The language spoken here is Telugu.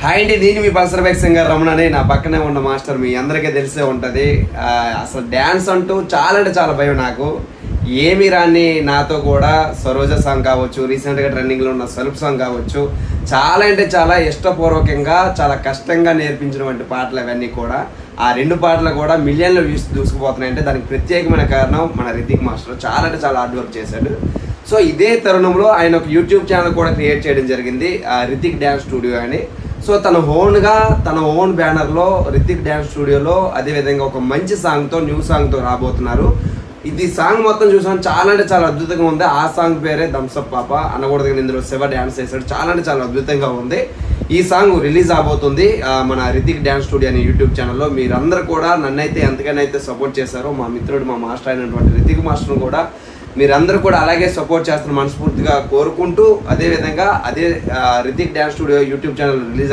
హాయ్ అండి, నేను మీ పల్సర్ బైక్ సింగర్ రమణని. నా పక్కనే ఉన్న మాస్టర్ మీ అందరికీ తెలిసే ఉంటుంది. అసలు డ్యాన్స్ అంటూ చాలా అంటే చాలా భయం నాకు. ఏమి రాని నాతో కూడా సరోజ సాంగ్ కావచ్చు, రీసెంట్గా ట్రెండింగ్లో ఉన్న సెల్ఫ్ సాంగ్ కావచ్చు, చాలా అంటే చాలా ఇష్టపూర్వకంగా చాలా కష్టంగా నేర్పించినటువంటి పాటలు అవన్నీ కూడా. ఆ రెండు పాటలు కూడా మిలియన్ల వ్యూస్ దూసుకుపోతున్నాయంటే దానికి ప్రత్యేకమైన కారణం మన రితిక్ మాస్టర్. చాలా అంటే చాలా హార్డ్ వర్క్ చేశాడు. సో ఇదే తరుణంలో ఆయన ఒక యూట్యూబ్ ఛానల్ కూడా క్రియేట్ చేయడం జరిగింది, రితిక్ డ్యాన్స్ స్టూడియో అని. సో తన ఓన్ బ్యానర్లో రితిక్ డ్యాన్స్ స్టూడియోలో అదేవిధంగా ఒక మంచి సాంగ్తో, న్యూ సాంగ్తో రాబోతున్నారు. ఇది సాంగ్ మొత్తం చూసాను, చాలా అంటే చాలా అద్భుతంగా ఉంది. ఆ సాంగ్ పేరే థమ్స్అప్ పాప అనకూడదు, ఇందులో శివ డ్యాన్స్ చేశాడు. చాలా అంటే చాలా అద్భుతంగా ఉంది. ఈ సాంగ్ రిలీజ్ అవబోతుంది మన రితిక్ డ్యాన్స్ స్టూడియో అనే యూట్యూబ్ ఛానల్లో. మీరందరూ కూడా నన్నైతే ఎంతగానైతే సపోర్ట్ చేశారో, మా మిత్రుడు మా మాస్టర్ అయినటువంటి రితిక్ మాస్టర్ను కూడా మీరందరూ కూడా అలాగే సపోర్ట్ చేస్తున్న మనస్ఫూర్తిగా కోరుకుంటూ, అదేవిధంగా Rithik dance studio YouTube channel release